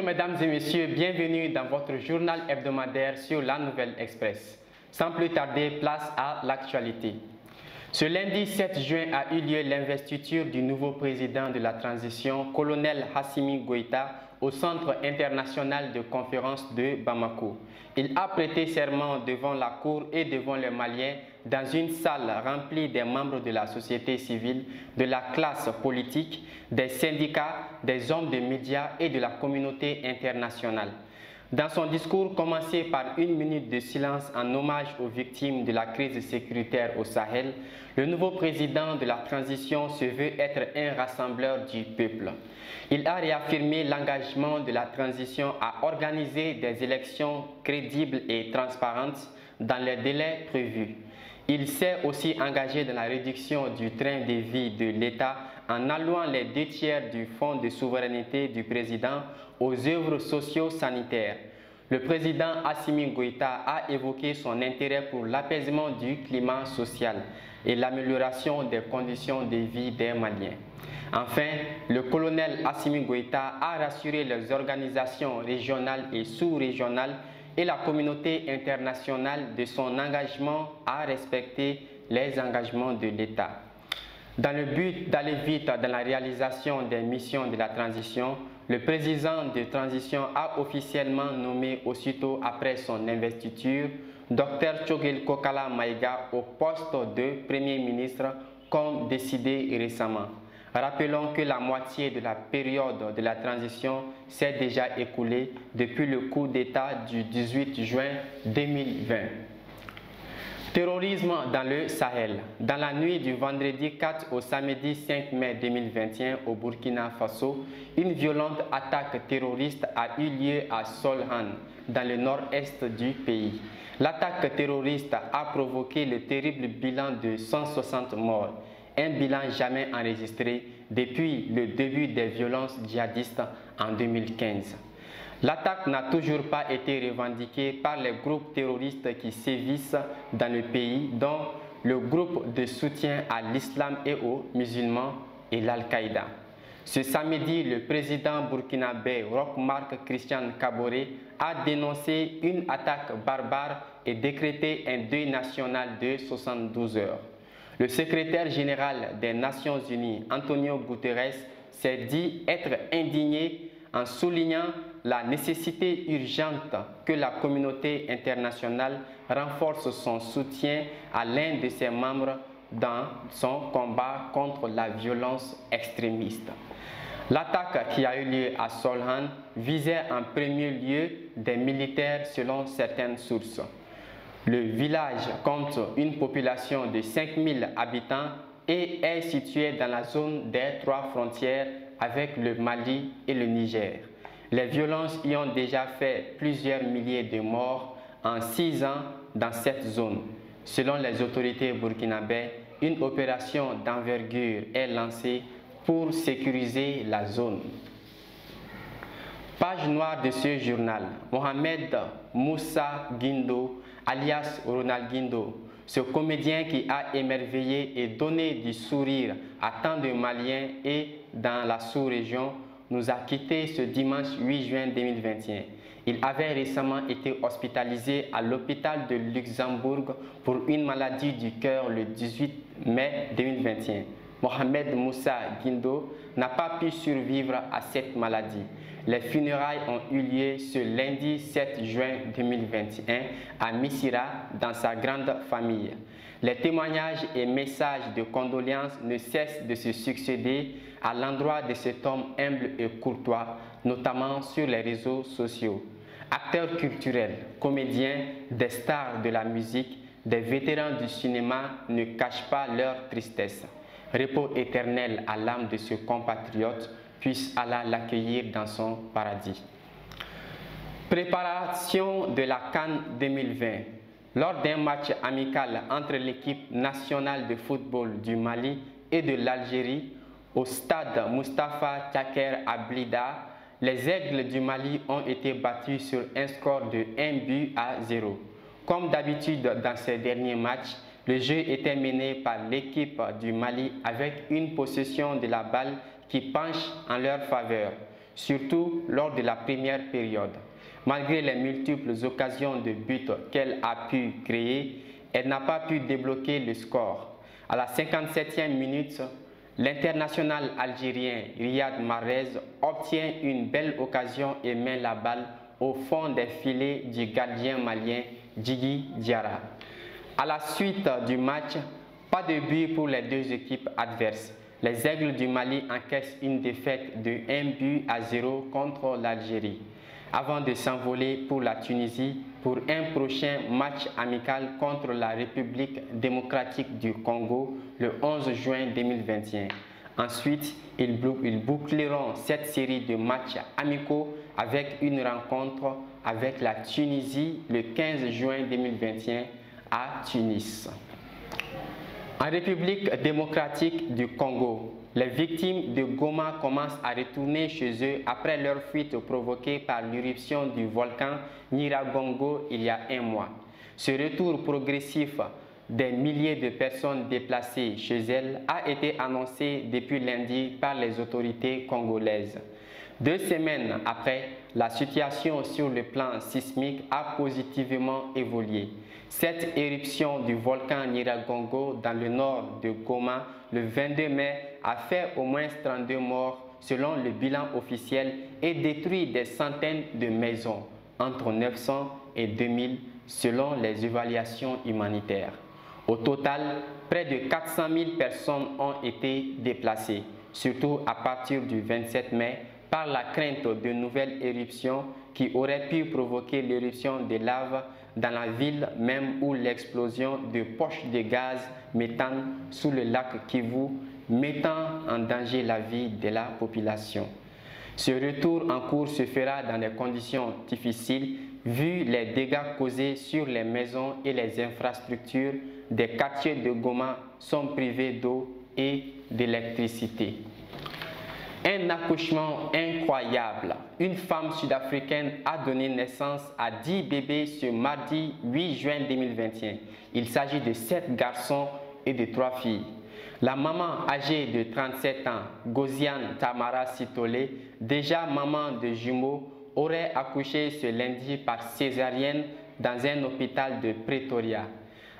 mesdames et messieurs, bienvenue dans votre journal hebdomadaire sur La Nouvelle Express. Sans plus tarder, place à l'actualité. Ce lundi 7 juin a eu lieu l'investiture du nouveau président de la transition, colonel Assimi Goïta, au Centre international de conférence de Bamako. Il a prêté serment devant la cour et devant les Maliens dans une salle remplie des membres de la société civile, de la classe politique, des syndicats, des hommes de médias et de la communauté internationale. Dans son discours commencé par une minute de silence en hommage aux victimes de la crise sécuritaire au Sahel, le nouveau président de la transition se veut être un rassembleur du peuple. Il a réaffirmé l'engagement de la transition à organiser des élections crédibles et transparentes dans les délais prévus. Il s'est aussi engagé dans la réduction du train de vie de l'État en allouant les 2/3 du fonds de souveraineté du président aux œuvres socio-sanitaires. Le président Assimi Goïta a évoqué son intérêt pour l'apaisement du climat social et l'amélioration des conditions de vie des Maliens. Enfin, le colonel Assimi Goïta a rassuré les organisations régionales et sous-régionales et la communauté internationale de son engagement à respecter les engagements de l'État. Dans le but d'aller vite dans la réalisation des missions de la transition, le président de transition a officiellement nommé aussitôt après son investiture Dr Tchogel Kokala Maïga au poste de Premier ministre comme décidé récemment. Rappelons que la moitié de la période de la transition s'est déjà écoulée depuis le coup d'État du 18 juin 2020. Terrorisme dans le Sahel. Dans la nuit du vendredi 4 au samedi 5 mai 2021 au Burkina Faso, une violente attaque terroriste a eu lieu à Solhan, dans le nord-est du pays. L'attaque terroriste a provoqué le terrible bilan de 160 morts, un bilan jamais enregistré depuis le début des violences djihadistes en 2015. L'attaque n'a toujours pas été revendiquée par les groupes terroristes qui sévissent dans le pays, dont le groupe de soutien à l'islam et aux musulmans et l'Al-Qaïda. Ce samedi, le président burkinabé Roch Marc Christian Kaboré a dénoncé une attaque barbare et décrété un deuil national de 72 heures. Le secrétaire général des Nations Unies, Antonio Guterres, s'est dit être indigné en soulignant la nécessité urgente que la communauté internationale renforce son soutien à l'un de ses membres dans son combat contre la violence extrémiste. L'attaque qui a eu lieu à Solhan visait en premier lieu des militaires selon certaines sources. Le village compte une population de 5000 habitants et est situé dans la zone des 3 frontières avec le Mali et le Niger. Les violences y ont déjà fait plusieurs milliers de morts en 6 ans dans cette zone. Selon les autorités burkinabées, une opération d'envergure est lancée pour sécuriser la zone. Page noire de ce journal, Mohamed Moussa Guindo, alias Ronald Guindo, ce comédien qui a émerveillé et donné du sourire à tant de Maliens et dans la sous-région, nous a quittés ce dimanche 8 juin 2021. Il avait récemment été hospitalisé à l'hôpital de Luxembourg pour une maladie du cœur le 18 mai 2021. Mohamed Moussa Guindo n'a pas pu survivre à cette maladie. Les funérailles ont eu lieu ce lundi 7 juin 2021 à Missira dans sa grande famille. Les témoignages et messages de condoléances ne cessent de se succéder à l'endroit de cet homme humble et courtois, notamment sur les réseaux sociaux. Acteurs culturels, comédiens, des stars de la musique, des vétérans du cinéma ne cachent pas leur tristesse. Repos éternel à l'âme de ce compatriote, puisse Allah l'accueillir dans son paradis. Préparation de la CAN 2020. Lors d'un match amical entre l'équipe nationale de football du Mali et de l'Algérie, au stade Mustapha Tchaker à Blida, les Aigles du Mali ont été battus sur un score de 1-0. Comme d'habitude dans ces derniers matchs, le jeu était mené par l'équipe du Mali avec une possession de la balle qui penche en leur faveur. surtout lors de la première période. Malgré les multiples occasions de but qu'elle a pu créer, elle n'a pas pu débloquer le score. À la 57e minute, l'international algérien Riyad Mahrez obtient une belle occasion et met la balle au fond des filets du gardien malien Djigui Diarra. À la suite du match, pas de but pour les deux équipes adverses. Les Aigles du Mali encaissent une défaite de 1-0 contre l'Algérie, avant de s'envoler pour la Tunisie pour un prochain match amical contre la République démocratique du Congo le 11 juin 2021. Ensuite, ils boucleront cette série de matchs amicaux avec une rencontre avec la Tunisie le 15 juin 2021 à Tunis. En République démocratique du Congo, les victimes de Goma commencent à retourner chez eux après leur fuite provoquée par l'éruption du volcan Nyiragongo il y a un mois. Ce retour progressif des milliers de personnes déplacées chez elles a été annoncé depuis lundi par les autorités congolaises. 2 semaines après, la situation sur le plan sismique a positivement évolué. Cette éruption du volcan Nyiragongo dans le nord de Goma le 22 mai a fait au moins 32 morts selon le bilan officiel et détruit des centaines de maisons, entre 900 et 2000 selon les évaluations humanitaires. Au total, près de 400 000 personnes ont été déplacées, surtout à partir du 27 mai, par la crainte de nouvelles éruptions qui auraient pu provoquer l'éruption de lave dans la ville même ou l'explosion de poches de gaz méthane sous le lac Kivu, mettant en danger la vie de la population. Ce retour en cours se fera dans des conditions difficiles vu les dégâts causés sur les maisons et les infrastructures des quartiers de Goma sont privés d'eau et d'électricité. Un accouchement incroyable. Une femme sud-africaine a donné naissance à 10 bébés ce mardi 8 juin 2021. Il s'agit de 7 garçons et de 3 filles. La maman âgée de 37 ans, Gosiane Tamara Sitole, déjà maman de jumeaux, aurait accouché ce lundi par césarienne dans un hôpital de Pretoria.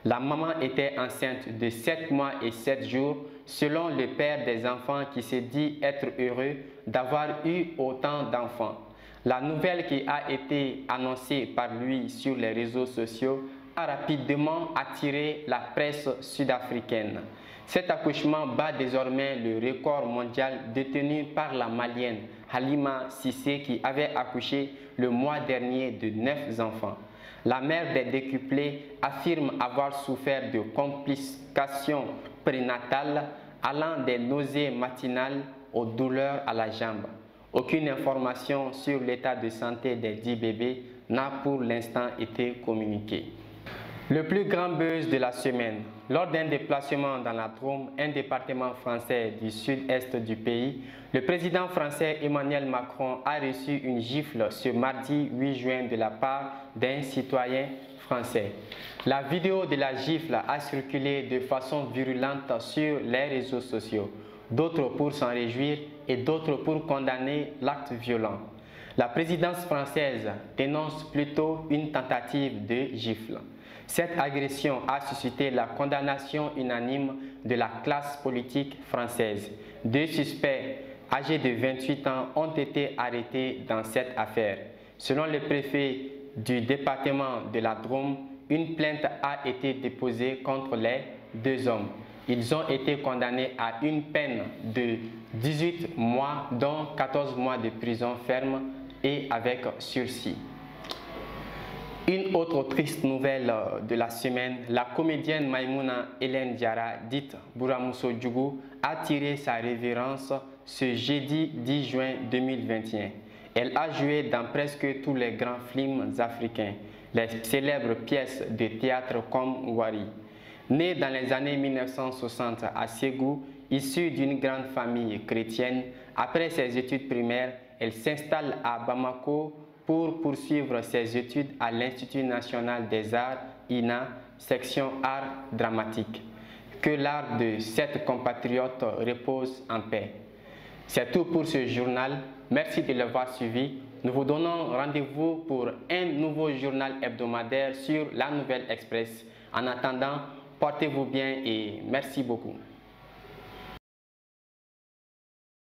La maman était enceinte de 7 mois et 7 jours, selon le père des enfants qui se dit être heureux d'avoir eu autant d'enfants. La nouvelle qui a été annoncée par lui sur les réseaux sociaux a rapidement attiré la presse sud-africaine. Cet accouchement bat désormais le record mondial détenu par la Malienne Halima Cissé qui avait accouché le mois dernier de 9 enfants. La mère des décuplés affirme avoir souffert de complications prénatales allant des nausées matinales aux douleurs à la jambe. Aucune information sur l'état de santé des 10 bébés n'a pour l'instant été communiquée. Le plus grand buzz de la semaine. Lors d'un déplacement dans la Drôme, un département français du sud-est du pays, le président français Emmanuel Macron a reçu une gifle ce mardi 8 juin de la part d'un citoyen français. La vidéo de la gifle a circulé de façon virulente sur les réseaux sociaux, d'autres pour s'en réjouir et d'autres pour condamner l'acte violent. La présidence française dénonce plutôt une tentative de gifle. Cette agression a suscité la condamnation unanime de la classe politique française. 2 suspects âgés de 28 ans ont été arrêtés dans cette affaire. Selon le préfet du département de la Drôme, une plainte a été déposée contre les 2 hommes. Ils ont été condamnés à une peine de 18 mois, dont 14 mois de prison ferme et avec sursis. Une autre triste nouvelle de la semaine, la comédienne Maïmouna Hélène Diarra, dite Bouramousso Djougou, a tiré sa révérence ce jeudi 10 juin 2021. Elle a joué dans presque tous les grands films africains, les célèbres pièces de théâtre comme Wari. Née dans les années 1960 à Ségou, issue d'une grande famille chrétienne, après ses études primaires, elle s'installe à Bamako pour poursuivre ses études à l'Institut national des arts, INA, section art dramatique. Que l'art de cette compatriote repose en paix. C'est tout pour ce journal. Merci de l'avoir suivi. Nous vous donnons rendez-vous pour un nouveau journal hebdomadaire sur La Nouvelle Express. En attendant, portez-vous bien et merci beaucoup.